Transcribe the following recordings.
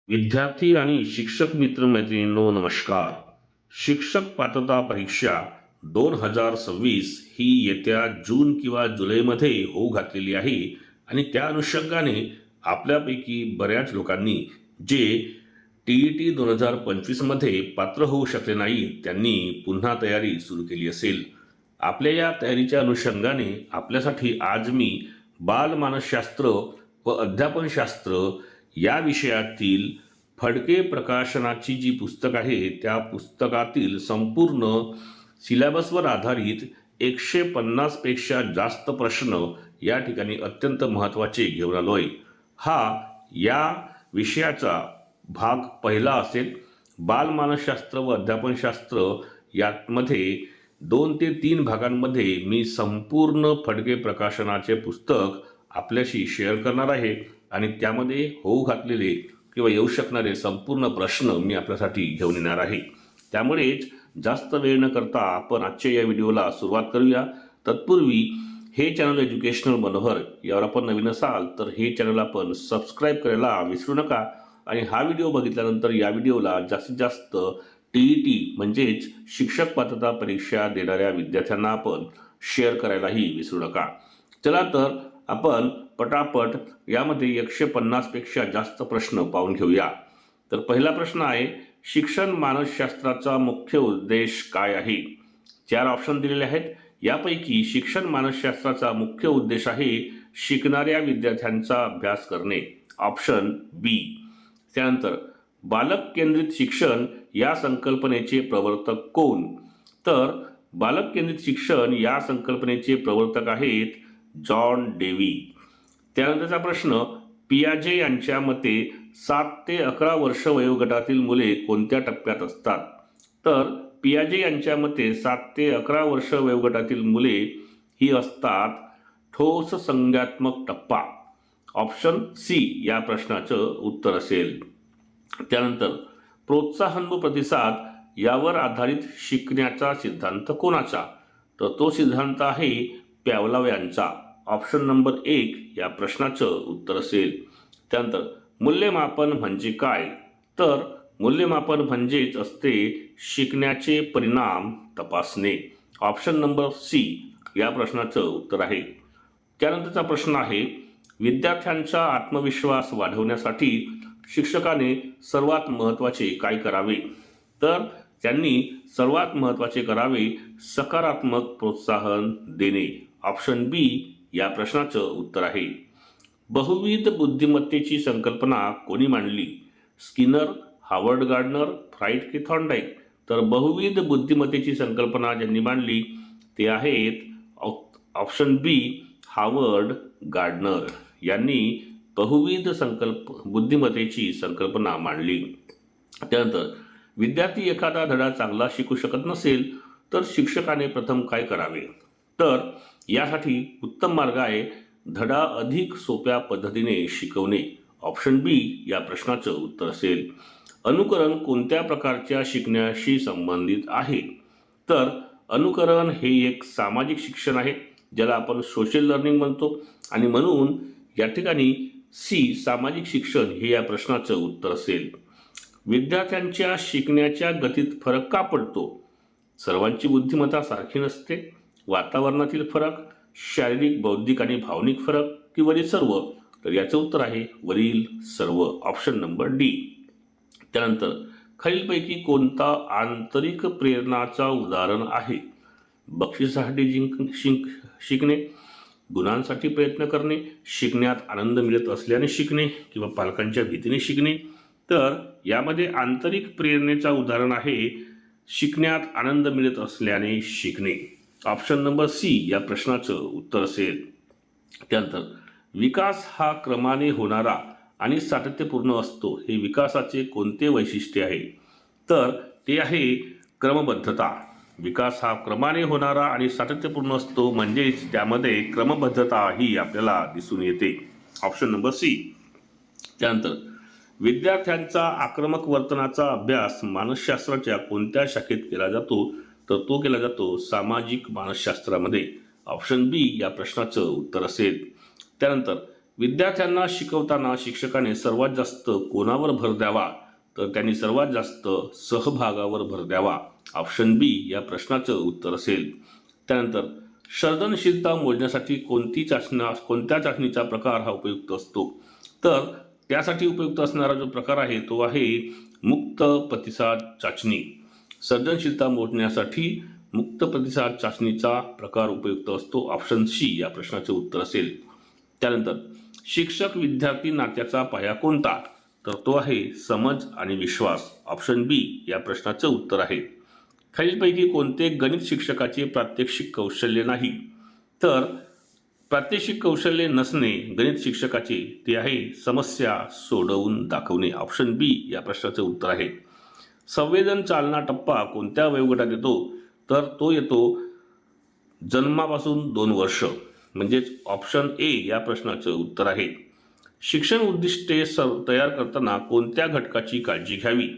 विद्यार्थी आणि शिक्षक मित्रमैत्रिणींनो नमस्कार. शिक्षक पात्रता परीक्षा 2026 ही येत्या जून किंवा जुलैमध्ये होऊ घातलेली आहे आणि त्या अनुषंगाने आपल्यापैकी बऱ्याच लोकांनी जे TET 2025मध्ये पात्र होऊ शकले नाही त्यांनी पुन्हा तयारी सुरू केली असेल. आपल्या या तयारीच्या अनुषंगाने आपल्यासाठी आज मी बालमानसशास्त्र व अध्यापनशास्त्र या विषयातील फडके प्रकाशनाची जी पुस्तक आहे त्या पुस्तकातील संपूर्ण सिलेबसवर आधारित 150 पेक्षा जास्त प्रश्न या ठिकाणी अत्यंत महत्त्वाचे घेऊन आलोय. हा या विषयाचा भाग पहिला असेल. बालमानसशास्त्र व अध्यापनशास्त्र यामध्ये 2 ते 3 भागांमध्ये मी संपूर्ण फडके प्रकाशनाचे पुस्तक आपल्याशी शेअर करणार आहे आणि त्यामध्ये होऊ घातलेले किंवा येऊ शकणारे संपूर्ण प्रश्न मी आपल्यासाठी घेऊन येणार आहे. त्यामुळेच जास्त वेळ न करता आपण आजच्या या व्हिडिओला सुरुवात करूया. तत्पूर्वी हे चॅनल एज्युकेशनल मनोहर यावर आपण नवीन असाल तर हे चॅनल आपण सबस्क्राईब करायला विसरू नका आणि हा व्हिडिओ बघितल्यानंतर या व्हिडिओला जास्तीत जास्त TET म्हणजेच शिक्षक पात्रता परीक्षा देणाऱ्या विद्यार्थ्यांना आपण शेअर करायलाही विसरू नका. चला तर आपण पटापट यामध्ये 150 पेक्षा जास्त प्रश्न पाहून घेऊया. तर पहिला प्रश्न आहे, शिक्षण मानसशास्त्राचा मुख्य उद्देश काय आहे? 4 ऑप्शन दिलेले आहेत. यापैकी शिक्षण मानसशास्त्राचा मुख्य उद्देश आहे शिकणाऱ्या विद्यार्थ्यांचा अभ्यास करणे, ऑप्शन बी. त्यानंतर बालक केंद्रित शिक्षण या संकल्पनेचे प्रवर्तक कोण? तर बालक केंद्रित शिक्षण या संकल्पनेचे प्रवर्तक आहेत जॉन डेवी. त्यानंतरचा प्रश्न, पियाजे यांच्या मते 7 ते 11 वर्ष वयोगटातील मुले कोणत्या टप्प्यात असतात? तर पियाजे यांच्या मते 7 ते 11 वर्ष वयोगटातील मुले ही असतात ठोस संज्ञात्मक टप्पा, ऑप्शन सी या प्रश्नाचं उत्तर असेल. त्यानंतर प्रोत्साहन व प्रतिसाद यावर आधारित शिकण्याचा सिद्धांत कोणाचा? तर तो सिद्धांत आहे पॅवलॉव यांचा, ऑप्शन नंबर 1 या प्रश्नाचं उत्तर असेल. त्यानंतर मूल्यमापन म्हणजे काय? तर मूल्यमापन म्हणजेच असते शिकण्याचे परिणाम तपासणे, ऑप्शन नंबर सी या प्रश्नाचं उत्तर आहे. त्यानंतरचा प्रश्न आहे, विद्यार्थ्यांचा आत्मविश्वास वाढवण्यासाठी शिक्षकाने सर्वात महत्त्वाचे काय करावे? तर त्यांनी सर्वात महत्त्वाचे करावे सकारात्मक प्रोत्साहन देणे, ऑप्शन बी या प्रश्नाचं उत्तर आहे. बहुविध बुद्धिमत्तेची संकल्पना कोणी मांडली? स्किनर, हार्वर्ड गार्डनर, फ्राईड की थॉर्नडाईक? तर बहुविध बुद्धिमत्तेची संकल्पना ज्यांनी मांडली ते आहेत ऑप्शन बी हार्वर्ड गार्डनर यांनी बहुविध बुद्धिमत्तेची संकल्पना मांडली. त्यानंतर विद्यार्थी एखादा धडा चांगला शिकू शकत नसेल तर शिक्षकाने प्रथम काय करावे? तर यासाठी उत्तम मार्ग आहे धडा अधिक सोप्या पद्धतीने शिकवणे, ऑप्शन बी या प्रश्नाचं उत्तर असेल. अनुकरण कोणत्या प्रकारच्या शिकण्याशी संबंधित आहे? तर अनुकरण हे एक सामाजिक शिक्षण आहे ज्याला आपण सोशल लर्निंग म्हणतो आणि म्हणून या ठिकाणी सी सामाजिक शिक्षण हे या प्रश्नाचं उत्तर असेल. विद्यार्थ्यांच्या शिकण्याच्या गतीत फरक का पडतो? सर्वांची बुद्धिमत्ता सारखी नसते. वातावरणातील फरक, शारीरिक, बौद्धिक आणि भावनिक फरक की वरील सर्व? तर याचं उत्तर आहे वरील सर्व, ऑप्शन नंबर डी. त्यानंतर खालीलपैकी कोणता आंतरिक प्रेरणाचा उदाहरण आहे? बक्षिसासाठी शिकणे, गुणांसाठी प्रयत्न करणे, शिकण्यात आनंद मिळत असल्याने शिकणे किंवा पालकांच्या भीतीने शिकणे? तर यामध्ये आंतरिक प्रेरणेचा उदाहरण आहे शिकण्यात आनंद मिळत असल्याने शिकणे, ऑप्शन नंबर सी या प्रश्नाचं उत्तर असेल. त्यानंतर विकास हा क्रमाने होणारा आणि सातत्यपूर्ण असतो, हे विकासाचे कोणते वैशिष्ट्य आहे? तर ते आहे क्रमबद्धता. विकास हा क्रमाने होणारा आणि सातत्यपूर्ण असतो म्हणजेच त्यामध्ये क्रमबद्धता ही आपल्याला दिसून येते, ऑप्शन नंबर सी. त्यानंतर विद्यार्थ्यांचा आक्रमक वर्तनाचा अभ्यास मानसशास्त्राच्या कोणत्या शाखेत केला जातो? तर तो केला जातो सामाजिक मानसशास्त्रामध्ये, ऑप्शन बी या प्रश्नाचं उत्तर असेल. त्यानंतर विद्यार्थ्यांना शिकवताना शिक्षकाने सर्वात जास्त कोणावर भर द्यावा, तर त्यांनी सर्वात जास्त सहभागावर भर द्यावा. ऑप्शन बी या प्रश्नाचं उत्तर असेल. त्यानंतर सर्जनशीलता मोजण्यासाठी कोणत्या चाचणीचा प्रकार हा उपयुक्त असतो, तर त्यासाठी उपयुक्त असणारा जो प्रकार आहे तो आहे मुक्त प्रतिसाद चाचणी. सर्जनशीलता मोजण्यासाठी मुक्त प्रतिसाद चाचणीचा प्रकार उपयुक्त असतो. ऑप्शन सी या प्रश्नाचे उत्तर असेल. त्यानंतर शिक्षक विद्यार्थी नात्याचा पाया कोणता, तर तो आहे समज आणि विश्वास. ऑप्शन बी या प्रश्नाचं उत्तर आहे. खालीलपैकी कोणते गणित शिक्षकाचे प्रात्यक्षिक कौशल्य नाही, तर प्रात्यक्षिक कौशल्य नसणे गणित शिक्षकाचे ते आहे समस्या सोडवून दाखवणे. ऑप्शन बी या प्रश्नाचे उत्तर आहे. संवेदन चालना टप्पा कोणत्या वयोगटात येतो, तर तो येतो जन्मापासून 2 वर्ष, म्हणजेच ऑप्शन ए या प्रश्नाचं उत्तर आहे. शिक्षण उद्दिष्टे तयार करताना कोणत्या घटकाची काळजी घ्यावी,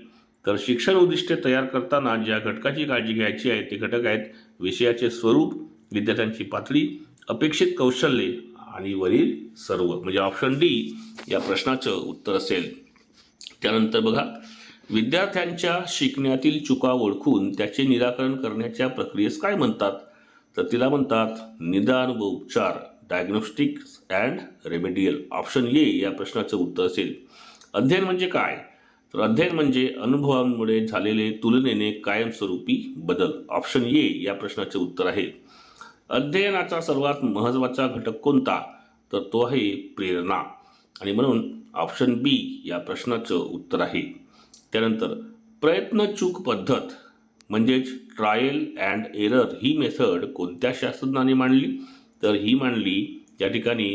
तर शिक्षण उद्दिष्टे तयार करताना ज्या घटकाची काळजी घ्यायची आहे ते घटक आहेत विषयाचे स्वरूप, विद्यार्थ्यांची पातळी, अपेक्षित कौशल्ये आणि वरील सर्व, म्हणजे ऑप्शन डी या प्रश्नाचं उत्तर असेल. त्यानंतर बघा, विद्यार्थ्यांच्या शिकण्यातील चुका ओळखून त्याचे निराकरण करण्याच्या प्रक्रियेस काय म्हणतात, तर तिला म्हणतात निदान व उपचार, diagnostic and remedial. Option A या प्रश्नाचं उत्तर असेल. अध्ययन म्हणजे काय, तर अध्ययन म्हणजे अनुभवांमुळे झालेले तुलनेने कायमस्वरूपी बदल. ऑप्शन ए या प्रश्नाचे उत्तर आहे. अध्ययनाचा सर्वात महत्त्वाचा घटक कोणता, तर तो आहे प्रेरणा, आणि म्हणून ऑप्शन बी या प्रश्नाचं उत्तर आहे. त्यानंतर प्रयत्न चूक पद्धत म्हणजेच trial and error he method कोणत्या शास्त्रज्ञाने मांडली, तर ही मांडली या ठिकाणी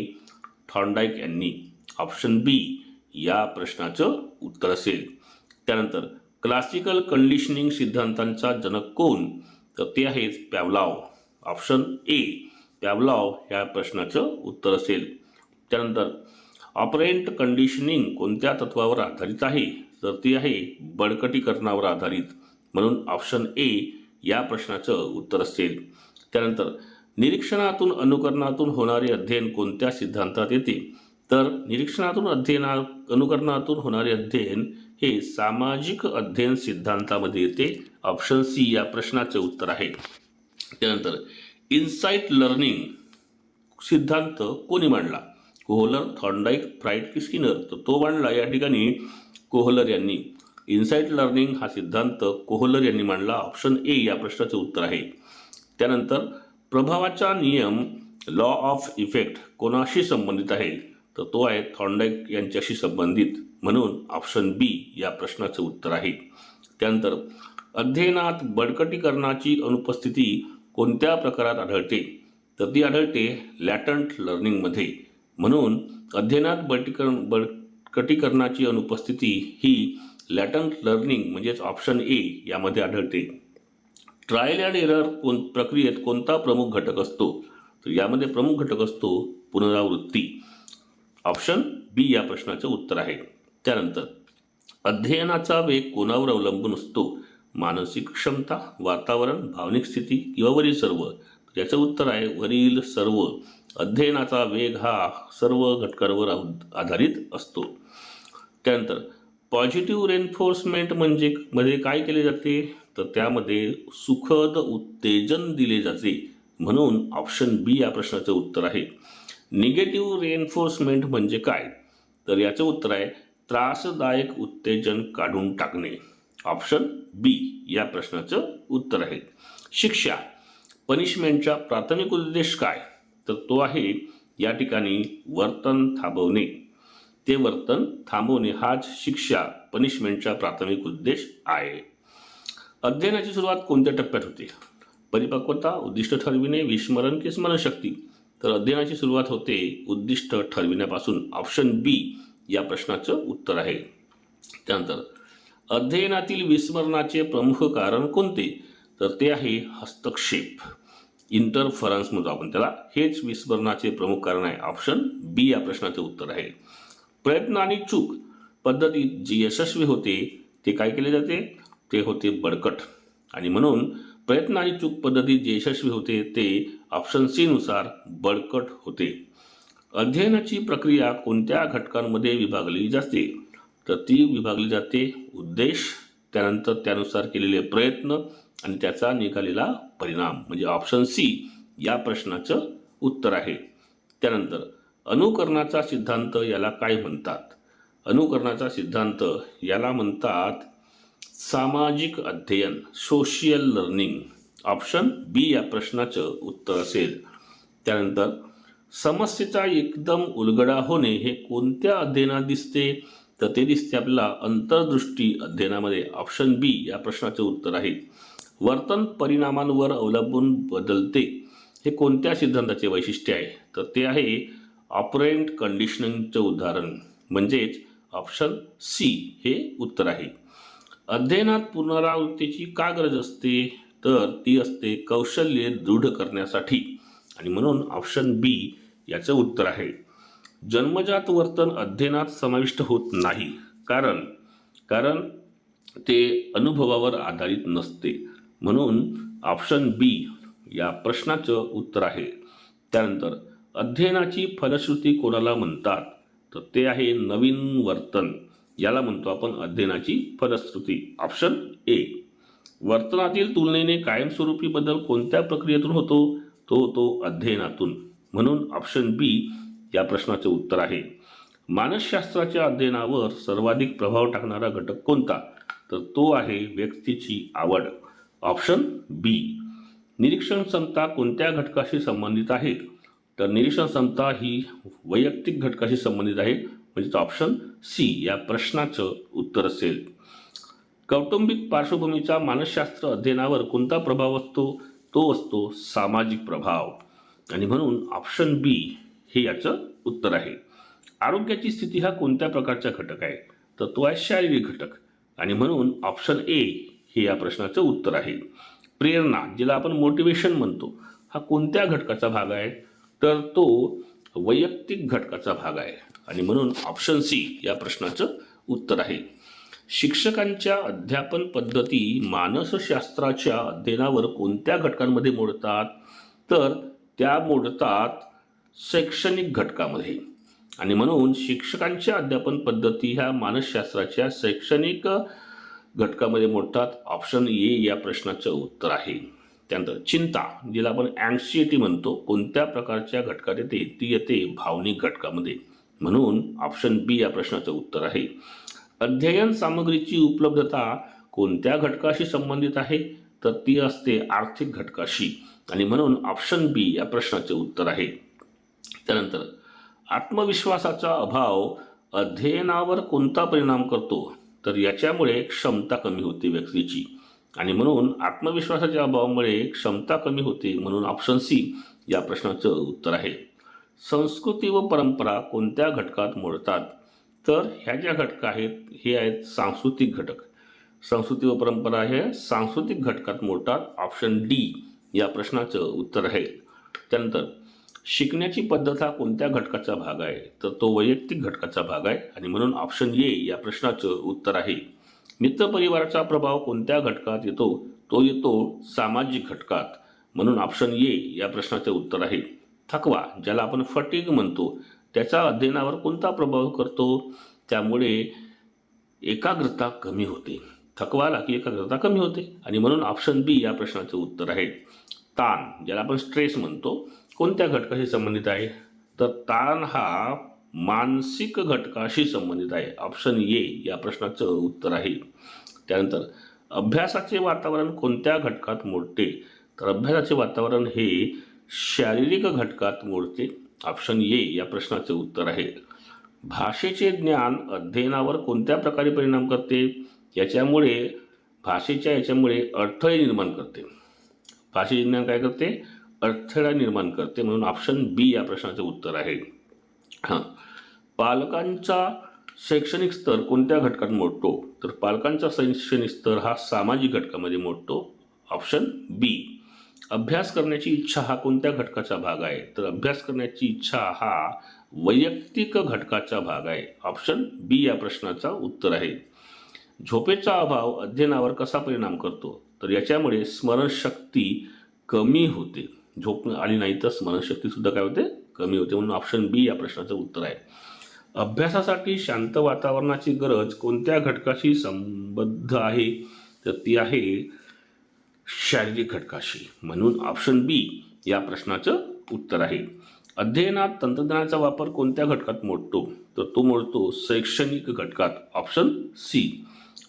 थॉर्नडाईक यांनी. ऑप्शन बी या प्रश्नाचं उत्तर असेल. त्यानंतर क्लासिकल कंडिशनिंग सिद्धांतांचा जनक कोण, तर ते आहेत पॅव्लॉव. ऑप्शन ए पॅव्लॉव ह्या प्रश्नाचं उत्तर असेल. त्यानंतर ऑपरेंट कंडिशनिंग कोणत्या तत्वावर आधारित आहे, तर ती आहे बळकटीकरणावर आधारित, म्हणून ऑप्शन ए या प्रश्नाचं उत्तर असेल. त्यानंतर निरीक्षणातून अनुकरणातून होणारे अध्ययन कोणत्या सिद्धांतात येते, तर निरीक्षणातून अनुकरणातून होणारे अध्ययन हे सामाजिक अध्ययन सिद्धांतामध्ये येते. ऑप्शन सी या प्रश्नाचे उत्तर आहे. त्यानंतर इन्साइट लर्निंग सिद्धांत कोणी मांडला, कोहलर, थॉर्नडाईक, फ्राईड की स्किनर, तर तो मांडला या ठिकाणी कोहलर यांनी. इन्साइट लर्निंग हा सिद्धांत कोहलर यांनी मांडला. ऑप्शन ए या प्रश्नाचे उत्तर आहे. त्यानंतर प्रभावाचा नियम, लॉ ऑफ इफेक्ट कोणाशी संबंधित आहे, तर तो आहे थॉर्नडाईक यांच्याशी संबंधित, म्हणून ऑप्शन बी या प्रश्नाचे उत्तर आहे. त्यानंतर अध्ययनात बळकटीकरणाची अनुपस्थिती कोणत्या प्रकारात आढळते, तर ती आढळते लॅटंट लर्निंगमध्ये, म्हणून अध्ययनात बळकटीकरणाची अनुपस्थिती ही लॅटंट लर्निंग म्हणजेच ऑप्शन ए यामध्ये आढळते. ट्रायल अँड एरर प्रक्रियेत कोणता प्रमुख घटक असतो, तर यामध्ये प्रमुख घटक असतो पुनरावृत्ती. ऑप्शन बी या प्रश्नाचे उत्तर आहे. त्यानंतर अध्ययनाचा वेग कोणावर अवलंबून असतो, मानसिक क्षमता, वातावरण, भावनिक स्थिती किंवा वरील सर्व, याचं उत्तर आहे वरील सर्व. अध्ययनाचा वेग हा सर्व घटकांवर आधारित असतो. त्यानंतर पॉझिटिव्ह रेन्फोर्समेंट मध्ये काय केले जाते, तर त्यामध्ये सुखद उत्तेजन दिले जाते, म्हणून ऑप्शन बी या प्रश्नाचं उत्तर आहे. निगेटिव्ह रेन्फोर्समेंट म्हणजे काय, तर याचं उत्तर आहे त्रासदायक उत्तेजन काढून टाकणे. ऑप्शन बी या प्रश्नाचं उत्तर आहे. शिक्षा पनिशमेंटचा प्राथमिक उद्देश काय, तर तो आहे या ठिकाणी वर्तन थांबवणे. ते वर्तन थांबवणे हाच शिक्षा पनिशमेंटचा प्राथमिक उद्देश आहे. अध्ययनाची सुरुवात कोणत्या टप्प्यात होते, परिपक्वता, उद्दिष्ट ठरविणे, विस्मरण की स्मरणशक्ती, तर अध्ययनाची सुरुवात होते उद्दिष्ट ठरविण्यापासून. ऑप्शन बी या प्रश्नाचं उत्तर आहे. त्यानंतर अध्ययनातील विस्मरणाचे प्रमुख कारण कोणते, तर ते आहे हस्तक्षेप, इंटरफरन्स म्हणतो आपण त्याला, हेच विस्मरणाचे प्रमुख कारण आहे. ऑप्शन बी या प्रश्नाचे उत्तर आहे. प्रयत्न आणि चूक पद्धतीत जे यशस्वी होते ते काय केले जाते, ते होते बळकट, आणि म्हणून प्रयत्न आणि चूक पद्धतीत जे यशस्वी होते ते ऑप्शन सी नुसार बळकट होते. अध्ययनाची प्रक्रिया कोणत्या घटकांमध्ये विभागली जाते? तर ती विभागली जाते उद्देश, त्यानंतर त्यानुसार केलेले प्रयत्न आणि त्याचा निघालेला परिणाम, म्हणजे ऑप्शन सी या प्रश्नाचं उत्तर आहे. त्यानंतर अनुकरणाचा सिद्धांत याला काय म्हणतात? अनुकरणाचा सिद्धांत याला म्हणतात सामाजिक अध्ययन, सोशियल लर्निंग. ऑप्शन बी या प्रश्नाचं उत्तर असेल. त्यानंतर समस्येचा एकदम उलगडा होणे हे कोणत्या अध्ययनात दिसते? तर ते दिसते आपल्याला अंतर्दृष्टी अध्ययनामध्ये. ऑप्शन बी या प्रश्नाचे उत्तर आहे. वर्तन परिणामांवर अवलंबून बदलते हे कोणत्या सिद्धांताचे वैशिष्ट्य आहे? तर ते आहे ऑपरेंट कंडिशनिंगचं उदाहरण, म्हणजेच ऑप्शन सी हे उत्तर आहे. अध्ययनात पुनरावृत्तीची का गरज असते? तर ती असते कौशल्ये दृढ करण्यासाठी, आणि म्हणून ऑप्शन बी याचं उत्तर आहे. जन्मजात वर्तन अध्ययनात समाविष्ट होत नाही, कारण ते अनुभवावर आधारित नसते, म्हणून ऑप्शन बी या प्रश्नाचं उत्तर आहे. त्यानंतर अध्ययनाची फलश्रुती कोणाला म्हणतात? तर ते आहे नवीन वर्तन, याला म्हणतो आपण अध्ययनाची फलश्रुती. Option A. वर्तनातील तुलनेने कायमस्वरूपी बदल कोणत्या प्रक्रियेतून होतो? तो होतो अध्ययनातून, म्हणून ऑप्शन बी या प्रश्नाचे उत्तर आहे. मानसशास्त्राच्या अध्ययनावर सर्वाधिक प्रभाव टाकणारा घटक कोणता? तर तो आहे व्यक्तीची आवड. ऑप्शन बी. निरीक्षण क्षमता कोणत्या घटकाशी संबंधित आहे? तर निरीक्षण क्षमता ही वैयक्तिक घटकाशी संबंधित आहे, म्हणजे ऑप्शन सी या प्रश्नाचं उत्तर असेल. कौटुंबिक पार्श्वभूमीचा मानसशास्त्र अध्ययनावर कोणता प्रभाव असतो? तो असतो सामाजिक प्रभाव, आणि म्हणून ऑप्शन बी हे याचं उत्तर आहे. आरोग्याची स्थिती हा कोणत्या प्रकारचा घटक आहे? तर तो आहे शारीरिक घटक, आणि म्हणून ऑप्शन ए हे या प्रश्नाचं उत्तर आहे. प्रेरणा, जिला आपण मोटिवेशन म्हणतो, हा कोणत्या घटकाचा भाग आहे? तर तो वैयक्तिक घटकाचा भाग आहे, आणि म्हणून ऑप्शन सी या प्रश्नाचं उत्तर आहे. शिक्षकांच्या अध्यापन पद्धती मानसशास्त्राच्या अध्ययनावर कोणत्या घटकांमध्ये मोडतात? तर त्या मोडतात शैक्षणिक घटकामध्ये, आणि म्हणून शिक्षकांच्या अध्यापन पद्धती ह्या मानसशास्त्राच्या शैक्षणिक घटकामध्ये मोडतात. ऑप्शन ए या प्रश्नाचं उत्तर आहे. त्यानंतर चिंता, जिला आपण अँक्झायटी म्हणतो, कोणत्या प्रकारच्या घटकात येते? ती येते भावनिक घटकामध्ये, म्हणून ऑप्शन बी या प्रश्नाचं उत्तर आहे. अध्ययन सामग्रीची उपलब्धता कोणत्या घटकाशी संबंधित आहे? तर ती असते आर्थिक घटकाशी, आणि म्हणून ऑप्शन बी या प्रश्नाचे उत्तर आहे. त्यानंतर आत्मविश्वासाचा अभाव अध्ययनावर कोणता परिणाम करतो? तर याच्यामुळे क्षमता कमी होते व्यक्तीची, आणि म्हणून आत्मविश्वासाच्या अभावामुळे क्षमता कमी होते, म्हणून ऑप्शन सी या प्रश्नाचं उत्तर आहे. संस्कृती व परंपरा कोणत्या घटकात मोडतात? तर ह्या ज्या घटक आहेत हे आहेत सांस्कृतिक घटक. संस्कृती व परंपरा हे सांस्कृतिक घटकात मोडतात. ऑप्शन डी या प्रश्नाचं उत्तर आहे. त्यानंतर शिकण्याची पद्धत हा कोणत्या घटकाचा भाग आहे? तर तो वैयक्तिक घटकाचा भाग आहे, आणि म्हणून ऑप्शन ए या प्रश्नाचं उत्तर आहे. मित्रपरिवाराचा प्रभाव कोणत्या घटकात येतो? तो येतो सामाजिक घटकात, म्हणून ऑप्शन ए या प्रश्नाचे उत्तर आहे. थकवा, ज्याला आपण फटीग म्हणतो, त्याचा अध्ययनावर कोणता प्रभाव करतो? त्यामुळे एकाग्रता कमी होते. थकवा आला की एकाग्रता कमी होते, आणि म्हणून ऑप्शन बी या प्रश्नाचे उत्तर आहे. ताण, ज्याला आपण स्ट्रेस म्हणतो, कोणत्या घटकाशी संबंधित आहे? तर ताण हा मानसिक घटकाशी संबंधित आहे. ऑप्शन ए या प्रश्नाचं उत्तर आहे. त्यानंतर अभ्यासाचे वातावरण कोणत्या घटकात मोडते? तर अभ्यासाचे वातावरण हे शारीरिक घटकात मोडते. ऑप्शन ए या प्रश्नाचे उत्तर आहे. भाषेचे ज्ञान अध्ययनावर कोणत्या प्रकारे परिणाम करते? भाषेच्यामुळे अडथळे निर्माण करते. भाषेचे ज्ञान काय करते? अडथळा निर्माण करते, म्हणून ऑप्शन बी या प्रश्नाचे उत्तर आहे. पालकांचा शैक्षणिक स्तर कोणत्या घटकात मोडतो? तर पालकांचा शैक्षणिक स्तर हा सामाजिक घटकामध्ये मोडतो. ऑप्शन बी. अभ्यास करण्याची इच्छा हा कोणत्या घटकाचा भाग आहे? तर अभ्यास करण्याची इच्छा हा वैयक्तिक घटकाचा भाग आहे. ऑप्शन बी या प्रश्नाचा उत्तर आहे. झोपेचा अभाव अध्ययनावर कसा परिणाम करतो? तर याच्यामुळे स्मरणशक्ती कमी होते. झोप आली नाही तर स्मरणशक्ती सुद्धा काय होते? कमी होते, म्हणून ऑप्शन बी या प्रश्नाचं उत्तर आहे. अभ्यासासाठी शांत वातावरणाची गरज कोणत्या घटकाशी संबद्ध आहे? तर ती आहे शारीरिक घटकाशी, म्हणून ऑप्शन बी या प्रश्नाचं उत्तर आहे. अध्ययनात तंत्रज्ञानाचा वापर कोणत्या घटकात मोडतो? तर तो मोडतो शैक्षणिक घटकात, ऑप्शन सी.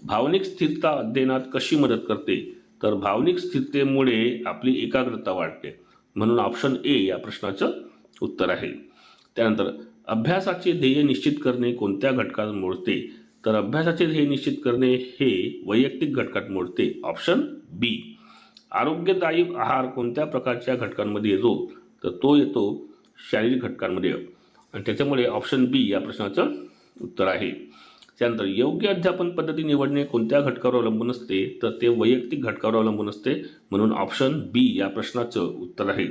भावनिक स्थिरता अध्ययनात कशी मदत करते? तर भावनिक स्थिरतेमुळे आपली एकाग्रता वाढते, म्हणून ऑप्शन ए या प्रश्नाचं उत्तर आहे. त्यानंतर अभ्यासाचे ध्येय निश्चित करणे कोणत्या घटकात मोडते? तर अभ्यासाचे ध्येय निश्चित करणे हे वैयक्तिक घटकात मोडते, ऑप्शन बी. आरोग्यदायी आहार कोणत्या प्रकारच्या घटकांमध्ये येतो? तर तो येतो शारीरिक घटकांमध्ये, आणि त्याच्यामुळे ऑप्शन बी या प्रश्नाचं उत्तर आहे. त्यानंतर योग्य अध्यापन पद्धती निवडणे कोणत्या घटकावर अवलंबून असते? तर ते वैयक्तिक घटकावर अवलंबून असते, म्हणून ऑप्शन बी या प्रश्नाचं उत्तर आहे.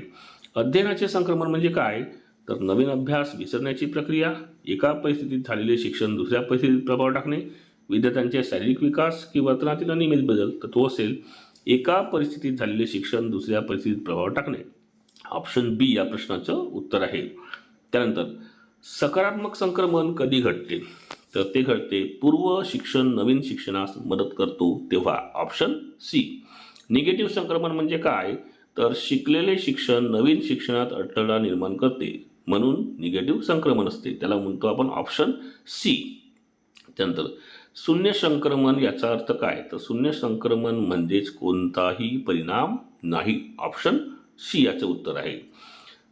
अध्ययनाचे संक्रमण म्हणजे काय? तर नवीन अभ्यास विसरण्याची प्रक्रिया, एका परिस्थितीत झालेले शिक्षण दुसऱ्या परिस्थितीत प्रभाव टाकणे, विद्यार्थ्यांचे शारीरिक विकास की वर्तनातील अनियमित बदल, तर तो असेल एका परिस्थितीत झालेले शिक्षण दुसऱ्या परिस्थितीत प्रभाव टाकणे, ऑप्शन बी या प्रश्नाचं उत्तर आहे. त्यानंतर सकारात्मक संक्रमण कधी घडते? तर ते घडते पूर्व शिक्षण नवीन शिक्षणास मदत करतो तेव्हा, ऑप्शन सी. निगेटिव्ह संक्रमण म्हणजे काय? तर शिकलेले शिक्षण नवीन शिक्षणात अडथळा निर्माण करते, म्हणून निगेटिव्ह संक्रमण असते, त्याला म्हणतो आपण ऑप्शन सी. त्यानंतर शून्य संक्रमण याचा अर्थ काय? तर शून्य संक्रमण म्हणजेच कोणताही परिणाम नाही, ऑप्शन सी याचे उत्तर आहे.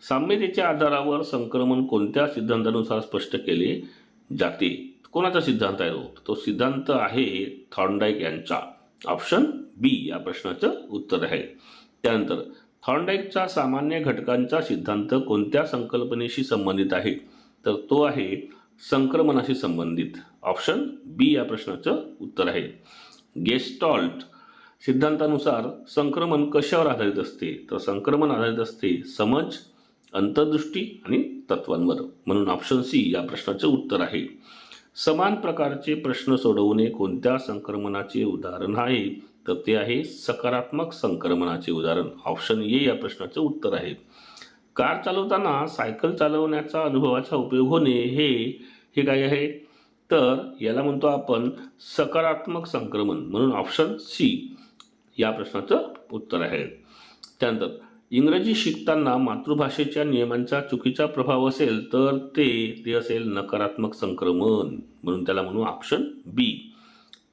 साम्यतेच्या आधारावर संक्रमण कोणत्या सिद्धांतानुसार स्पष्ट केले जाते? कोणाचा सिद्धांत आहे तो सिद्धांत आहे थॉर्नडाईक यांचा, ऑप्शन बी या प्रश्नाचं उत्तर आहे. त्यानंतर थॉर्नडाईकचा सामान्य घटकांचा सिद्धांत कोणत्या संकल्पनेशी संबंधित आहे? तर तो आहे संक्रमणाशी संबंधित, ऑप्शन बी या प्रश्नाचं उत्तर आहे. गेस्टॉल्ट सिद्धांतानुसार संक्रमण कशावर आधारित असते? तर संक्रमण आधारित असते समज, अंतर्दृष्टी आणि तत्वांवर, म्हणून ऑप्शन सी या प्रश्नाचं उत्तर आहे. समान प्रकारचे प्रश्न सोडवणे कोणत्या संक्रमणाचे उदाहरण आहे? तर ते आहे सकारात्मक संक्रमणाचे उदाहरण, ऑप्शन ए या प्रश्नाचं उत्तर आहे. कार चालवताना सायकल चालवण्याचा अनुभवाचा उपयोग होणे हे काय आहे? तर याला म्हणतो आपण सकारात्मक संक्रमण, म्हणून ऑप्शन सी या प्रश्नाचं उत्तर आहे. त्यानंतर इंग्रजी शिकताना मातृभाषेच्या नियमांचा चुकीचा प्रभाव असेल तर ते असेल नकारात्मक संक्रमण, म्हणून त्याला म्हणू ऑप्शन बी.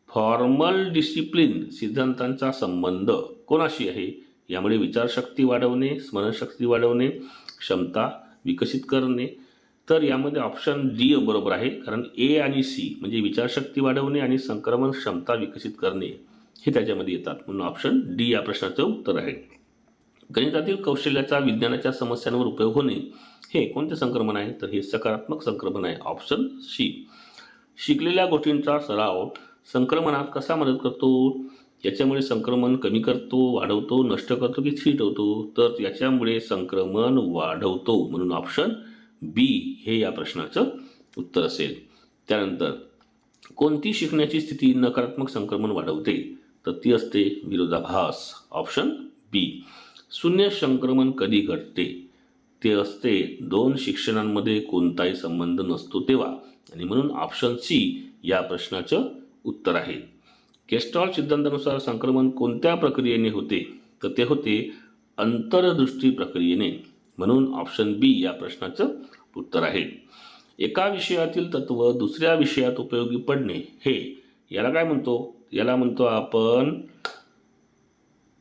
फॉर्मल डिसिप्लिन सिद्धांतांचा संबंध कोणाशी आहे? यामुळे विचारशक्ती वाढवणे, स्मरणशक्ती वाढवणे, क्षमता विकसित करणे, तर यामध्ये ऑप्शन डी बरोबर आहे, कारण ए आणि सी म्हणजे विचारशक्ती वाढवणे आणि संक्रमण क्षमता विकसित करणे हे त्याच्यामध्ये येतात, म्हणून ऑप्शन डी या प्रश्नाचं उत्तर आहे. गणितातील कौशल्याचा विज्ञानाच्या समस्यांवर उपयोग होणे हे कोणते संक्रमण आहे? तर हे सकारात्मक संक्रमण आहे, ऑप्शन सी. शिकलेल्या गोष्टींचा सराव संक्रमणात कसा मदत करतो? याच्यामुळे संक्रमण कमी करतो, वाढवतो, नष्ट करतो की छिटवतो? तर याच्यामुळे संक्रमण वाढवतो, म्हणून ऑप्शन बी हे या प्रश्नाचं उत्तर असेल. त्यानंतर कोणती शिकण्याची स्थिती नकारात्मक संक्रमण वाढवते? तर ती असते विरोधाभास, ऑप्शन बी. शून्य संक्रमण कधी घडते? ते असते दोन शिक्षणांमध्ये कोणताही संबंध नसतो तेव्हा, आणि म्हणून ऑप्शन सी या प्रश्नाचं उत्तर आहे. गेस्टॉल्ट सिद्धांतानुसार संक्रमण कोणत्या प्रक्रियेने होते? तर ते होते अंतर्दृष्टी प्रक्रियेने, म्हणून ऑप्शन बी या प्रश्नाचं उत्तर आहे. एका विषयातील तत्व दुसऱ्या विषयात उपयोगी पडणे याला काय म्हणतो? याला म्हणतो आपण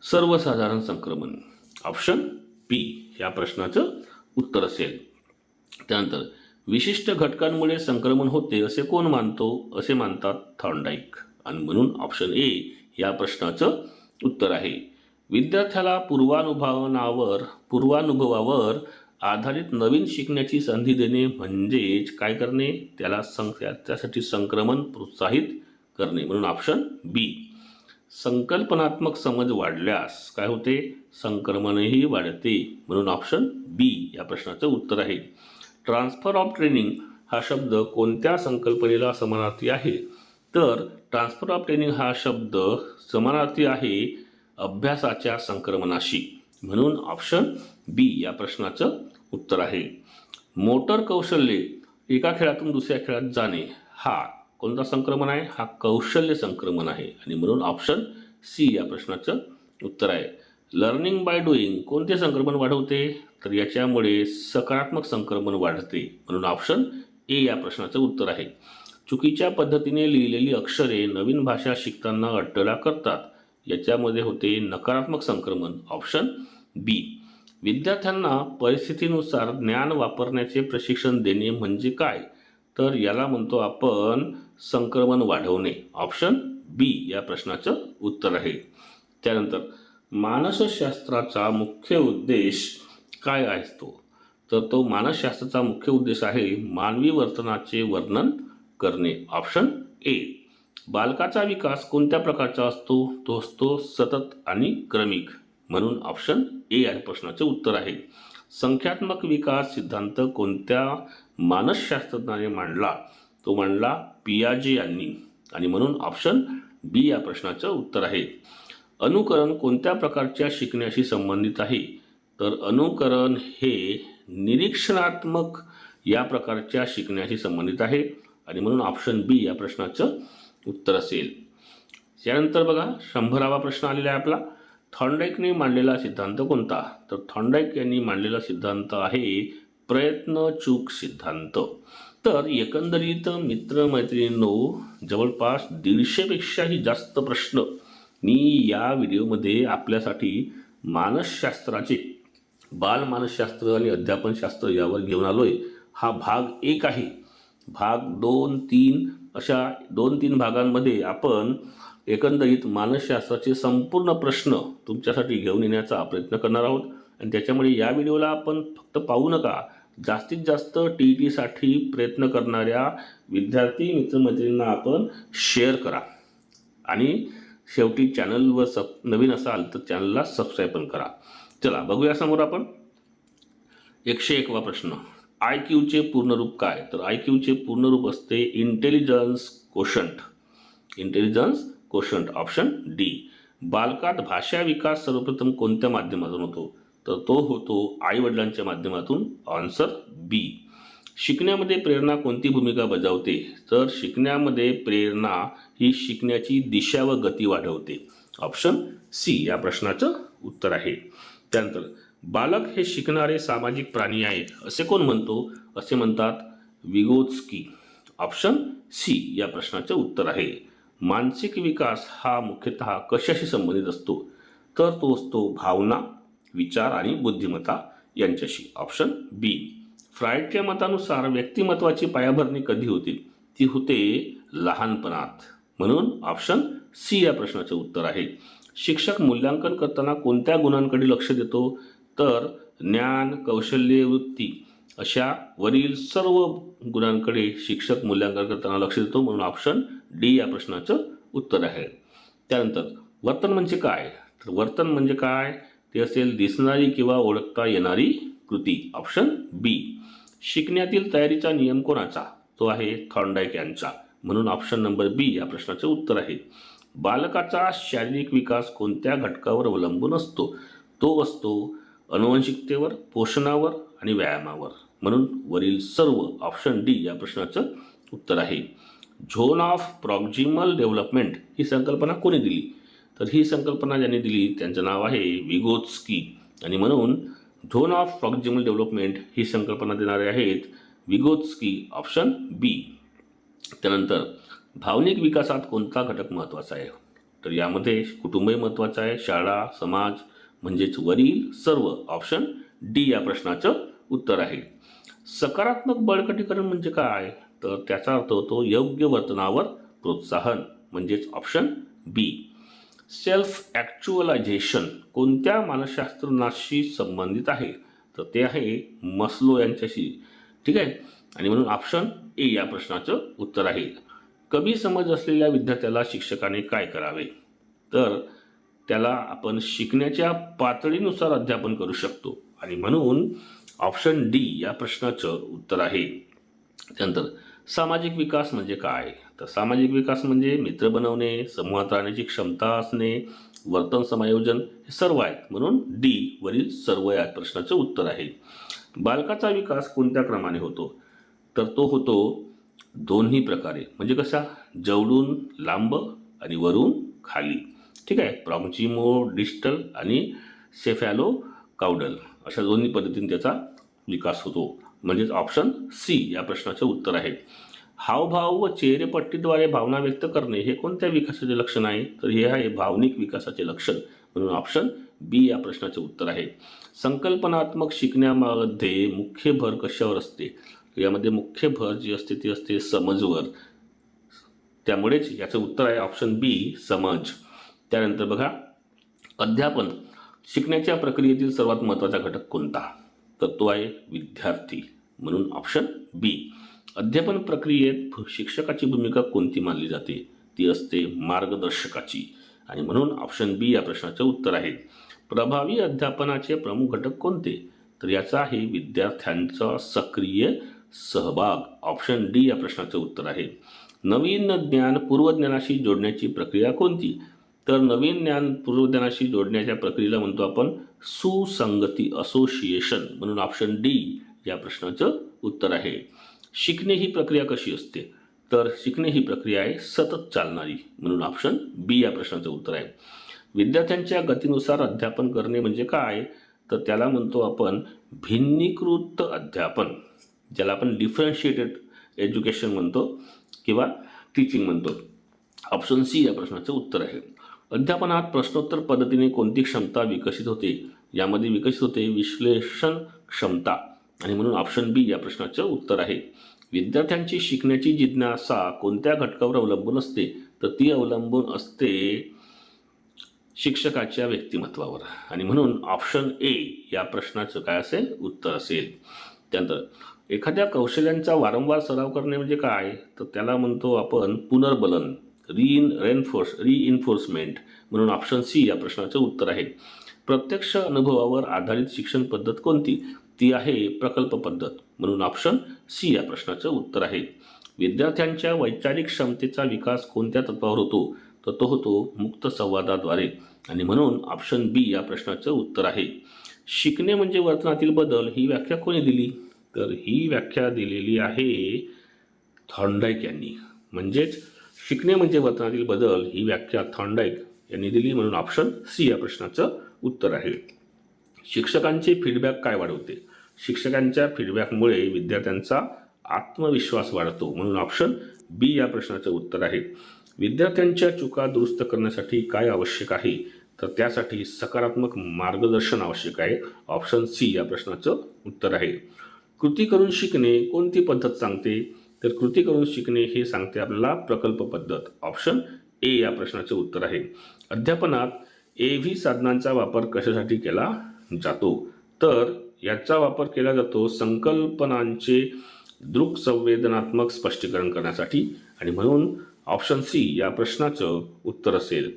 सर्वसाधारण संक्रमण, ऑप्शन बी या प्रश्नाचं उत्तर असेल. त्यानंतर विशिष्ट घटकांमुळे संक्रमण होते असे कोण मानतो? असे मानतात थॉर्नडाईक, आणि म्हणून ऑप्शन ए या प्रश्नाचं उत्तर आहे. विद्यार्थ्याला पूर्वानुभवावर आधारित नवीन शिकण्याची संधी देणे म्हणजेच काय करणे? त्यासाठी संक्रमण प्रोत्साहित करणे, म्हणून ऑप्शन बी. संकल्पनात्मक समज वाढल्यास काय होते? संक्रमणही वाढते, म्हणून ऑप्शन बी या प्रश्नाचं उत्तर आहे. ट्रान्सफर ऑफ ट्रेनिंग हा शब्द कोणत्या संकल्पनेला समानार्थी आहे? तर ट्रान्सफर ऑफ ट्रेनिंग हा शब्द समानार्थी आहे अभ्यासाच्या संक्रमणाशी, म्हणून ऑप्शन बी या प्रश्नाचं उत्तर आहे. मोटर कौशल्ये एका खेळातून दुसऱ्या खेळात जाणे हा कोणता संक्रमण आहे? हा कौशल्य संक्रमण आहे आणि म्हणून ऑप्शन सी या प्रश्नाचं उत्तर आहे. लर्निंग बाय डुईंग कोणते संक्रमण वाढवते? तर याच्यामुळे सकारात्मक संक्रमण वाढते, म्हणून ऑप्शन ए या प्रश्नाचं उत्तर आहे. चुकीच्या पद्धतीने लिहिलेली अक्षरे नवीन भाषा शिकताना अडथळा करतात, याच्यामध्ये होते नकारात्मक संक्रमण, ऑप्शन बी. विद्यार्थ्यांना परिस्थितीनुसार ज्ञान वापरण्याचे प्रशिक्षण देणे म्हणजे काय? तर याला म्हणतो आपण संक्रमण वाढवणे, ऑप्शन बी या प्रश्नाचं उत्तर आहे. त्यानंतर मानसशास्त्राचा मुख्य उद्देश काय असतो? तर तो मानसशास्त्राचा मुख्य उद्देश आहे मानवी वर्तनाचे वर्णन करणे, ऑप्शन ए. बालकाचा विकास कोणत्या प्रकारचा असतो? तो असतो सतत आणि क्रमिक, म्हणून ऑप्शन ए या प्रश्नाचे उत्तर आहे. संख्यात्मक विकास सिद्धांत कोणत्या मानसशास्त्रज्ञाने मांडला? तो मांडला पियाजे यांनी, आणि म्हणून ऑप्शन बी या प्रश्नाचं उत्तर आहे. अनुकरण कोणत्या प्रकारच्या शिकण्याशी संबंधित आहे? तर अनुकरण हे निरीक्षणात्मक या प्रकारच्या शिकण्याशी संबंधित आहे, आणि म्हणून ऑप्शन बी या प्रश्नाचं उत्तर असेल. त्यानंतर बघा 100वा प्रश्न आलेला आहे आपला. थॉर्नडाईकने मांडलेला सिद्धांत कोणता? तर थॉर्नडाईक यांनी मांडलेला सिद्धांत आहे प्रयत्न चूक सिद्धांत. तर एकंदरीत मित्रमैत्रिणींनो, जवळपास 150पेक्षाही जास्त प्रश्न मी या व्हिडिओमध्ये आपल्यासाठी मानसशास्त्राचे, बाल मानसशास्त्र आणि अध्यापनशास्त्र यावर घेऊन आलोय. हा भाग 1 आहे. भाग 2, 3 अशा 2-3 भागांमध्ये आपण एकंदरीत मानसशास्त्राचे संपूर्ण प्रश्न तुमच्यासाठी घेऊन येण्याचा प्रयत्न करणार आहोत. आणि त्याच्यामुळे या व्हिडिओला आपण फक्त पाहू नका, जास्तीत जास्त TETसाठी प्रयत्न करणाऱ्या विद्यार्थी मित्रमैत्रिणींना आपण शेअर करा. आणि शेवटी चॅनलवर नवीन असाल तर चॅनलला सबस्क्राईब पण करा. चला बघूया समोर आपण 101वा प्रश्न. IQचे पूर्णरूप काय? तर IQचे पूर्णरूप असते intelligence quotient, intelligence quotient, option D. बालकात भाषा विकास सर्वप्रथम कोणत्या माध्यमातून होतो? तर तो होतो आईवडिलांच्या माध्यमातून, आन्सर बी. शिकण्यामध्ये प्रेरणा कोणती भूमिका बजावते? तर शिकण्यामध्ये प्रेरणा ही शिकण्याची दिशा व गती वाढवते, ऑप्शन सी या प्रश्नाचं उत्तर आहे. त्यानंतर बालक हे शिकणारे सामाजिक प्राणी आहे असे कोण म्हणतो? असे म्हणतात विगोत्स्की, ऑप्शन सी या प्रश्नाचे उत्तर आहे. मानसिक विकास हा मुख्यतः कशाशी संबंधित असतो? तर तो असतो भावना, विचार आणि बुद्धिमत्ता यांच्याशी, ऑप्शन बी. फ्रायडच्या मतानुसार व्यक्तिमत्वाची पायाभरणी कधी होते? ती होते लहानपणात, म्हणून ऑप्शन सी या प्रश्नाचे उत्तर आहे. शिक्षक मूल्यांकन करताना कोणत्या गुणांकडे लक्ष देतो? तर ज्ञान, कौशल्य, वृत्ती अशा वरील सर्व गुणांकडे शिक्षक मूल्यांकन करताना लक्ष देतो, म्हणून ऑप्शन डी या प्रश्नाचं उत्तर आहे. त्यानंतर वर्तन म्हणजे काय? तर वर्तन म्हणजे काय? ते असेल दिसणारी किंवा ओळखता येणारी कृती, ऑप्शन बी. शिकण्यातील तयारीचा नियम कोणाचा? तो आहे थॉर्नडाईक यांचा, म्हणून ऑप्शन नंबर बी या प्रश्नाचे उत्तर आहे. बालकाचा शारीरिक विकास कोणत्या घटकावर अवलंबून असतो? तो असतो अनुवंशिकतेवर, पोषणावर आणि व्यायामावर, म्हणून वरील सर्व, ऑप्शन डी या प्रश्नाचं उत्तर आहे. झोन ऑफ प्रॉक्झिमल डेव्हलपमेंट ही संकल्पना कोणी दिली? तर ही संकल्पना ज्यांनी दिली त्यांचं नाव आहे विगोत्स्की, आणि म्हणून झोन ऑफ प्रॉक्झिमल डेव्हलपमेंट ही संकल्पना देणारे आहेत विगोत्स्की, ऑप्शन बी. त्यानंतर भावनिक विकासात कोणता घटक महत्त्वाचा आहे? तर यामध्ये कुटुंबही महत्त्वाचं आहे, शाळा, समाज, म्हणजेच वरील सर्व, ऑप्शन डी या प्रश्नाचं उत्तर आहे. सकारात्मक बळकटीकरण म्हणजे काय? तर त्याचा अर्थ होतो योग्य वर्तनावर प्रोत्साहन, म्हणजेच ऑप्शन बी. सेल्फ ॲक्च्युअलायझेशन कोणत्या मानसशास्त्रज्ञाशी संबंधित आहे? तर ते आहे मस्लो यांच्याशी, ठीक आहे, आणि म्हणून ऑप्शन ए या प्रश्नाचं उत्तर आहे. कमी समज असलेल्या विद्यार्थ्याला शिक्षकाने काय करावे? तर त्याला आपण शिकण्याच्या पातळीनुसार अध्यापन करू शकतो, आणि म्हणून ऑप्शन डी या प्रश्नाचं उत्तर आहे. त्यानंतर सामाजिक विकास म्हणजे काय? तर सामाजिक विकास म्हणजे मित्र बनवणे, समूहात राहण्याची क्षमता असणे, वर्तन समायोजन, हे सर्व आहेत, म्हणून डी वरील सर्व या प्रश्नाचं उत्तर आहे. बालकाचा विकास कोणत्या क्रमाने होतो? तर तो होतो दोन्ही प्रकारे. म्हणजे कसा? जवळून लांब आणि वरून खाली. ठीक आहे. प्रॉक्सिमो डिस्टल आणि सेफॅलो काउडल अशा दोन्ही पद्धतीने त्याचा विकास होतो. म्हणजेच ऑप्शन सी या प्रश्नाचे उत्तर आहे. हावभाव व चेहरेपट्टीद्वारे भावना व्यक्त करणे हे कोणत्या विकासाचे लक्षण आहे? तर हे आहे भावनिक विकासाचे लक्षण. म्हणून ऑप्शन बी या प्रश्नाचे उत्तर आहे. संकल्पनात्मक शिकण्यामध्ये मुख्य भर कशावर असते? यामध्ये मुख्य भर जी असते ती असते समजवर. त्यामुळेच याचं उत्तर आहे ऑप्शन बी समज. त्यानंतर बघा, अध्यापन शिकण्याच्या प्रक्रियेतील सर्वात महत्त्वाचा घटक कोणता? तर तो आहे विद्यार्थी. म्हणून ऑप्शन बी. अध्यापन प्रक्रियेत शिक्षकाची भूमिका कोणती मानली जाते? ती असते मार्गदर्शकाची. आणि म्हणून ऑप्शन बी या प्रश्नाचे उत्तर आहे. प्रभावी अध्यापनाचे प्रमुख घटक कोणते? तर याचा आहे विद्यार्थ्यांचा सक्रिय सहभाग. ऑप्शन डी या प्रश्नाचे उत्तर आहे. नवीन ज्ञान पूर्वज्ञानाशी जोडण्याची प्रक्रिया कोणती? तर नवीन ज्ञान पूर्वज्ञानाशी जोडण्याच्या प्रक्रियेला म्हणतो आपण सुसंगती, असोसिएशन. म्हणून ऑप्शन डी या प्रश्नाचं उत्तर आहे. शिकणे ही प्रक्रिया कशी असते? तर शिकणे ही प्रक्रिया आहे सतत चालणारी. म्हणून ऑप्शन बी या प्रश्नाचं उत्तर आहे. विद्यार्थ्यांच्या गतीनुसार अध्यापन करणे म्हणजे काय? तर त्याला म्हणतो आपण भिन्नीकृत अध्यापन, ज्याला आपण डिफरन्शिएटेड एज्युकेशन म्हणतो किंवा टीचिंग म्हणतो. ऑप्शन सी या प्रश्नाचं उत्तर आहे. अध्यापनात प्रश्नोत्तर पद्धतीने कोणती क्षमता विकसित होते? यामध्ये विकसित होते विश्लेषण क्षमता. आणि म्हणून ऑप्शन बी या प्रश्नाचं उत्तर आहे. विद्यार्थ्यांची शिकण्याची जिज्ञासा कोणत्या घटकावर अवलंबून असते? तर ती अवलंबून असते शिक्षकाच्या व्यक्तिमत्वावर. आणि म्हणून ऑप्शन ए या प्रश्नाचं काय असेल? उत्तर असेल. त्यानंतर एखाद्या कौशल्यांचा वारंवार सराव करणे म्हणजे काय? तर त्याला म्हणतो आपण पुनर्बलन, रिइन्फोर्समेंट. म्हणून ऑप्शन सी या प्रश्नाचं उत्तर आहे. प्रत्यक्ष अनुभवावर आधारित शिक्षण पद्धत कोणती? ती आहे प्रकल्प पद्धत. म्हणून ऑप्शन सी या प्रश्नाचं उत्तर आहे. विद्यार्थ्यांच्या वैचारिक क्षमतेचा विकास कोणत्या तत्वावर होतो? तर तो होतो मुक्त संवादाद्वारे. आणि म्हणून ऑप्शन बी या प्रश्नाचं उत्तर आहे. शिकणे म्हणजे वर्तनातील बदल ही व्याख्या कोणी दिली? तर ही व्याख्या दिलेली आहे थॉर्नडाईक यांनी. म्हणजेच शिकणे म्हणजे वर्तनातील बदल ही व्याख्या थॉर्नडाईक यांनी दिली. म्हणून ऑप्शन सी या प्रश्नाचं उत्तर आहे. शिक्षकांचे फीडबॅक काय वाढवते? शिक्षकांच्या फीडबॅकमुळे विद्यार्थ्यांचा आत्मविश्वास वाढतो. म्हणून ऑप्शन बी या प्रश्नाचं उत्तर आहे. विद्यार्थ्यांच्या चुका दुरुस्त करण्यासाठी काय आवश्यक आहे? तर त्यासाठी सकारात्मक मार्गदर्शन आवश्यक आहे. ऑप्शन सी या प्रश्नाचं उत्तर आहे. कृती करून शिकणे कोणती पद्धत सांगते? तर कृती करून शिकणे हे सांगते आपल्याला प्रकल्प पद्धत. ऑप्शन ए या प्रश्नाचे उत्तर आहे. अध्यापनात AV साधनांचा वापर कशासाठी केला जातो? तर याचा वापर केला जातो संकल्पनांचे दृक्संवेदनात्मक स्पष्टीकरण करण्यासाठी. आणि म्हणून ऑप्शन सी या प्रश्नाचं उत्तर असेल.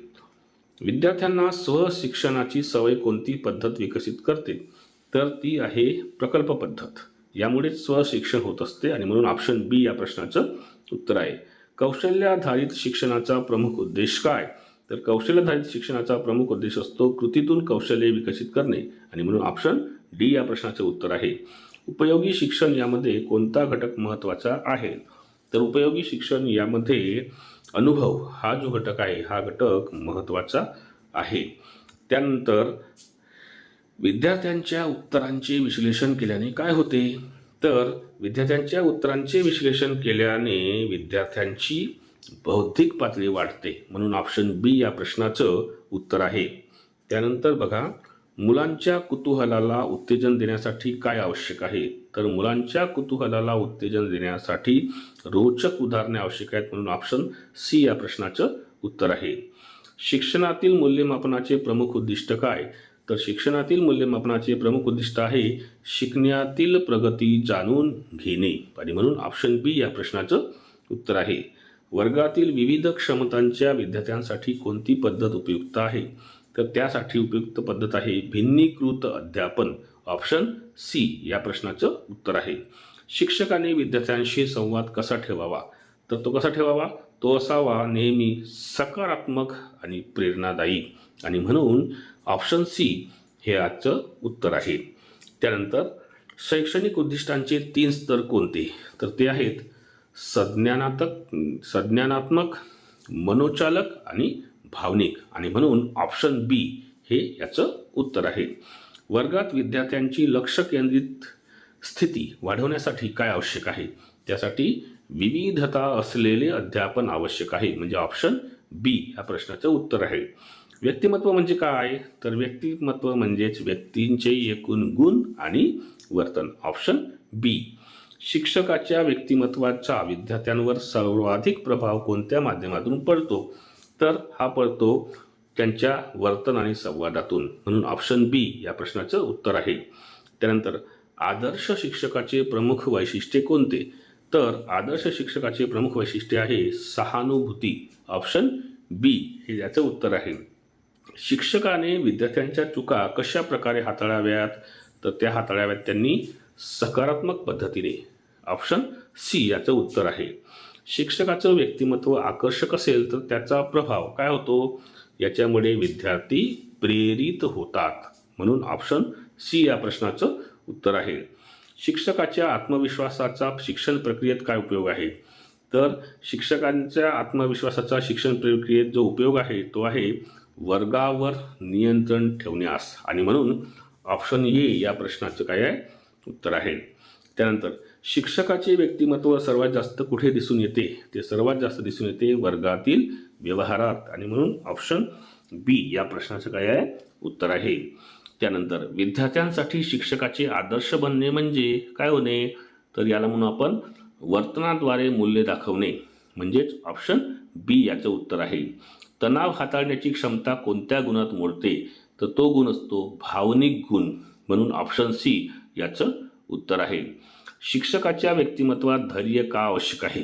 विद्यार्थ्यांना स्वशिक्षणाची सवय कोणती पद्धत विकसित करते? तर ती आहे प्रकल्प पद्धत. यामुळे स्वशिक्षण होत असते. आणि म्हणून ऑप्शन बी या प्रश्नाचं उत्तर आहे. कौशल्याधारित शिक्षणाचा प्रमुख उद्देश काय? तर कौशल्याधारित शिक्षणाचा प्रमुख उद्देश असतो कृतीतून कौशल्ये विकसित करणे. आणि म्हणून ऑप्शन डी या प्रश्नाचे उत्तर आहे. उपयोगी शिक्षण यामध्ये कोणता घटक महत्त्वाचा आहे? तर उपयोगी शिक्षण यामध्ये अनुभव हा जो घटक आहे हा घटक महत्त्वाचा आहे. त्यानंतर विद्यार्थ्यांच्या उत्तरांचे विश्लेषण केल्याने काय होते? तर विद्यार्थ्यांच्या उत्तरांचे विश्लेषण केल्याने विद्यार्थ्यांची बौद्धिक पातळी वाढते. म्हणून ऑप्शन बी या प्रश्नाचं उत्तर आहे. त्यानंतर बघा, मुलांच्या कुतूहलाला उत्तेजन देण्यासाठी काय आवश्यक आहे? तर मुलांच्या कुतूहलाला उत्तेजन देण्यासाठी रोचक उदाहरणे आवश्यक आहेत. म्हणून ऑप्शन सी या प्रश्नाचं उत्तर आहे. शिक्षणातील मूल्यमापनाचे प्रमुख उद्दिष्ट काय? तर शिक्षणातील मूल्यमापनाचे प्रमुख उद्दिष्ट आहे शिकण्यातील प्रगती जाणून घेणे. आणि म्हणून ऑप्शन बी या प्रश्नाचं उत्तर आहे. वर्गातील विविध क्षमतांच्या विद्यार्थ्यांसाठी कोणती पद्धत उपयुक्त आहे? तर त्यासाठी उपयुक्त पद्धत आहे भिन्नीकृत अध्यापन. ऑप्शन सी या प्रश्नाचं उत्तर आहे. शिक्षकाने विद्यार्थ्यांशी संवाद कसा ठेवावा? तर तो कसा ठेवावा? तो असावा नेहमी सकारात्मक आणि प्रेरणादायी. आणि म्हणून ऑप्शन सी हे आजचं उत्तर आहे. त्यानंतर शैक्षणिक उद्दिष्टांचे 3 स्तर कोणते? तर ते आहेत संज्ञानात्मक, मनोचालक आणि भावनिक. आणि म्हणून ऑप्शन बी हे याचं उत्तर आहे. वर्गात विद्यार्थ्यांची लक्ष केंद्रित स्थिती वाढवण्यासाठी काय आवश्यक आहे? त्यासाठी विविधता असलेले अध्यापन आवश्यक आहे. म्हणजे ऑप्शन बी या प्रश्नाचं उत्तर आहे. व्यक्तिमत्व म्हणजे काय? तर व्यक्तिमत्व म्हणजेच व्यक्तींचे एकूण गुण आणि वर्तन. ऑप्शन बी. शिक्षकाच्या व्यक्तिमत्वाचा विद्यार्थ्यांवर सर्वाधिक प्रभाव कोणत्या माध्यमातून पडतो? तर हा पडतो त्यांच्या वर्तन आणि संवादातून. म्हणून ऑप्शन बी या प्रश्नाचं उत्तर आहे. त्यानंतर आदर्श शिक्षकाचे प्रमुख वैशिष्ट्ये कोणते? तर आदर्श शिक्षकाचे प्रमुख वैशिष्ट्य आहे सहानुभूती. ऑप्शन बी हे याचं उत्तर आहे. शिक्षकाने विद्यार्थ्यांच्या चुका कशा प्रकारे हाताळाव्यात? तर त्या हाताळाव्यात त्यांनी सकारात्मक पद्धतीने. ऑप्शन सी याचं उत्तर आहे. शिक्षकाचं व्यक्तिमत्व आकर्षक असेल तर त्याचा प्रभाव काय होतो? याच्यामुळे विद्यार्थी प्रेरित होतात. म्हणून ऑप्शन सी या प्रश्नाचं उत्तर आहे. शिक्षकाच्या आत्मविश्वासाचा शिक्षण प्रक्रियेत काय उपयोग आहे? तर शिक्षकांच्या आत्मविश्वासाचा शिक्षण प्रक्रियेत जो उपयोग आहे तो आहे वर्गावर नियंत्रण ठेवण्यास. आणि म्हणून ऑप्शन ए या प्रश्नाचं काय आहे? उत्तर आहे. त्यानंतर शिक्षकाचे व्यक्तिमत्व सर्वात जास्त कुठे दिसून येते? ते सर्वात जास्त दिसून येते वर्गातील व्यवहारात. आणि म्हणून ऑप्शन बी या प्रश्नाचं काय आहे? उत्तर आहे. त्यानंतर विद्यार्थ्यांसाठी शिक्षकाचे आदर्श बनणे म्हणजे काय होणे? तर याला म्हणून आपण वर्तनाद्वारे मूल्य दाखवणे. म्हणजेच ऑप्शन बी याचं उत्तर आहे. तणाव हाताळण्याची क्षमता कोणत्या गुणात मोडते? तर तो गुण असतो भावनिक गुण. म्हणून ऑप्शन सी याचं उत्तर आहे. शिक्षकाच्या व्यक्तिमत्वात धैर्य का आवश्यक आहे?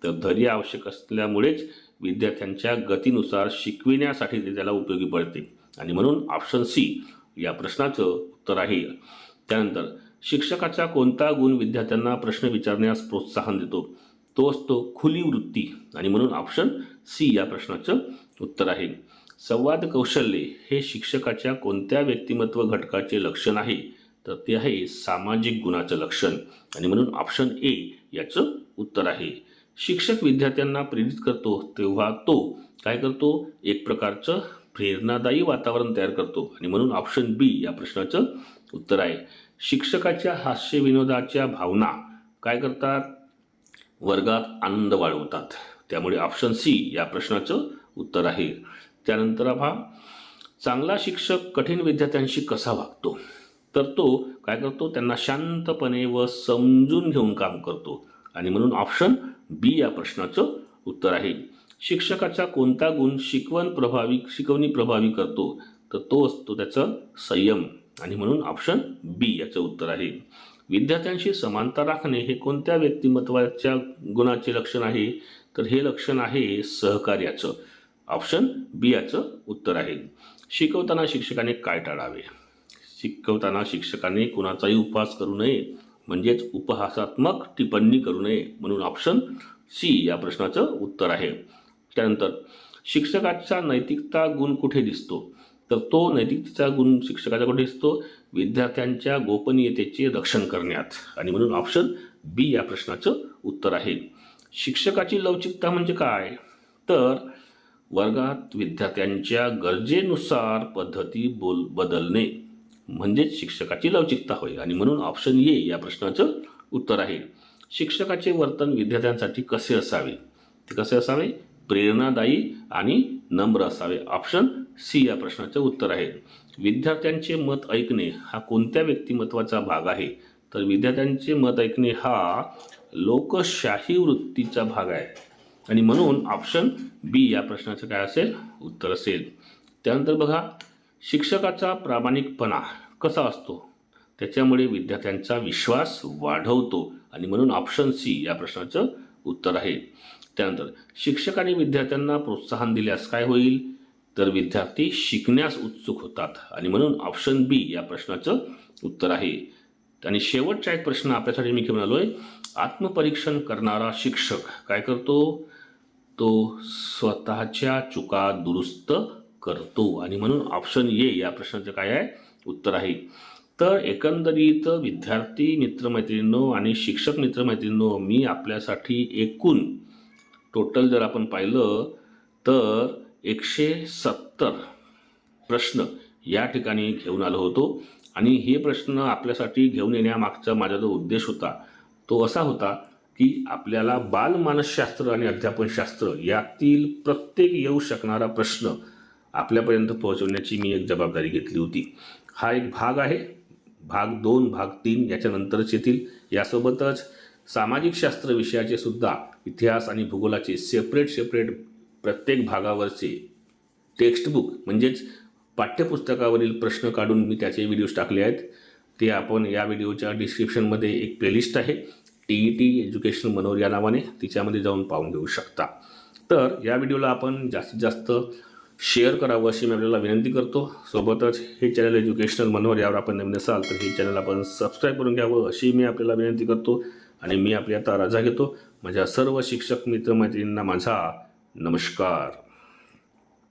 तर धैर्य आवश्यक असल्यामुळेच विद्यार्थ्यांच्या गतीनुसार शिकविण्यासाठी ते त्याला उपयोगी पडते. आणि म्हणून ऑप्शन सी या प्रश्नाचं उत्तर आहे. त्यानंतर शिक्षकाचा कोणता गुण विद्यार्थ्यांना प्रश्न विचारण्यास प्रोत्साहन देतो? तो असतो खुली वृत्ती. आणि म्हणून ऑप्शन सी या प्रश्नाचं उत्तर आहे. संवाद कौशल्य हे शिक्षकाच्या कोणत्या व्यक्तिमत्व घटकाचे लक्षण आहे? तर ते आहे सामाजिक गुणाचं लक्षण. आणि म्हणून ऑप्शन ए याचं उत्तर आहे. शिक्षक विद्यार्थ्यांना प्रेरित करतो तेव्हा तो काय करतो? एक प्रकारचं प्रेरणादायी वातावरण तयार करतो. आणि म्हणून ऑप्शन बी या प्रश्नाचं उत्तर आहे. शिक्षकाच्या हास्य विनोदाच्या भावना काय करतात? वर्गात आनंद वाढवतात. त्यामुळे ऑप्शन सी या प्रश्नाचं उत्तर आहे. त्यानंतर चांगला शिक्षक कठीण विद्यार्थ्यांशी कसा वागतो? तर तो काय करतो? त्यांना शांतपणे व समजून घेऊन काम करतो. आणि म्हणून ऑप्शन बी या प्रश्नाचं उत्तर आहे. शिक्षकाचा कोणता गुण शिकवणी प्रभावी करतो? तर तो असतो त्याचा संयम. आणि म्हणून ऑप्शन बी याचं उत्तर आहे. विद्यार्थ्यांशी समानता राखणे हे कोणत्या व्यक्तिमत्वाच्या गुणाचे लक्षण आहे? तर हे लक्षण आहे सहकार्याचं. ऑप्शन बी याचं उत्तर आहे. शिकवताना शिक्षकाने काय टाळावे? शिकवताना शिक्षकाने कुणाचाही उपहास करू नये. म्हणजेच उपहासात्मक टिप्पणी करू नये. म्हणून ऑप्शन सी या प्रश्नाचं उत्तर आहे. त्यानंतर शिक्षकाचा नैतिकता गुण कुठे दिसतो? तर तो नैतिकतेचा गुण शिक्षकाचा कुठे दिसतो? विद्यार्थ्यांच्या गोपनीयतेचे रक्षण करण्यात. आणि म्हणून ऑप्शन बी या प्रश्नाचं उत्तर आहे. शिक्षकाची लवचिकता म्हणजे काय? तर वर्गात विद्यार्थ्यांच्या गरजेनुसार पद्धती बदलणे म्हणजेच शिक्षकाची लवचिकता होय. आणि म्हणून ऑप्शन ए या प्रश्नाचं उत्तर आहे. शिक्षकाचे वर्तन विद्यार्थ्यांसाठी कसे असावे? ते कसे असावे? प्रेरणादायी आणि नम्र असावे. ऑप्शन सी या प्रश्नाचं उत्तर आहे. विद्यार्थ्यांचे मत ऐकणे हा कोणत्या व्यक्तिमत्वाचा भाग आहे? तर विद्यार्थ्यांचे मत ऐकणे हा लोकशाही वृत्तीचा भाग आहे. आणि म्हणून ऑप्शन बी या प्रश्नाचं काय असेल? उत्तर असेल. त्यानंतर बघा, शिक्षकाचा प्रामाणिकपणा कसा असतो? त्याच्यामुळे विद्यार्थ्यांचा विश्वास वाढवतो. आणि म्हणून ऑप्शन सी या प्रश्नाचं उत्तर आहे. त्यानंतर शिक्षकाने विद्यार्थ्यांना प्रोत्साहन दिल्यास काय होईल? तर विद्यार्थी शिकण्यास उत्सुक होतात. आणि म्हणून ऑप्शन बी या प्रश्नाचं उत्तर आहे. आणि शेवटचा एक प्रश्न आपल्यासाठी मी घेऊन आलोय. आत्मपरीक्षण करणारा शिक्षक काय करतो? तो स्वतःच्या चुका दुरुस्त करतो. आणि म्हणून ऑप्शन ए या प्रश्नाचं काय आहे? उत्तर आहे. तर एकंदरीत विद्यार्थी मित्रमैत्रिणींनो आणि शिक्षक मित्रमैत्रिणींनो, मी आपल्यासाठी एकूण टोटल जर आपण पाहिलं तर 170 प्रश्न या ठिकाणी घेऊन आलो होतो. आणि हे प्रश्न आपल्यासाठी घेऊन येण्यामागचा माझा जो उद्देश होता तो असा होता की आपल्याला बालमानसशास्त्र आणि अध्यापनशास्त्र यातील प्रत्येक येऊ शकणारा प्रश्न आपल्यापर्यंत पोहोचवण्याची मी एक जबाबदारी घेतली होती. हा एक भाग आहे. भाग 2, भाग 3 याच्यानंतरच येतील. यासोबतच सामाजिक शास्त्र विषयाचे सुद्धा इतिहास आणि भूगोलाचे सेपरेट प्रत्येक भागावरचे टेक्स्टबुक म्हणजेच पाठ्यपुस्तकावरील प्रश्न काढून मी त्याचे व्हिडिओज टाकले आहेत. ते आपण या व्हिडिओच्या डिस्क्रिप्शनमध्ये एक प्लेलिस्ट आहे TET एज्युकेशनल मनोहर या नावाने, तिच्यामध्ये जाऊन पाहून घेऊ शकता. तर या व्हिडिओला आपण जास्तीत जास्त शेअर करावं अशी मी आपल्याला विनंती करतो. सोबतच हे चॅनल एज्युकेशनल मनोहर यावर आपण नवीन असाल तर हे चॅनल आपण सबस्क्राईब करून घ्यावं अशी मी आपल्याला विनंती करतो. आणि मी आपली आता रजा घेतो. माझ्या सर्व शिक्षक मित्रमैत्रिणींना माझा नमस्कार.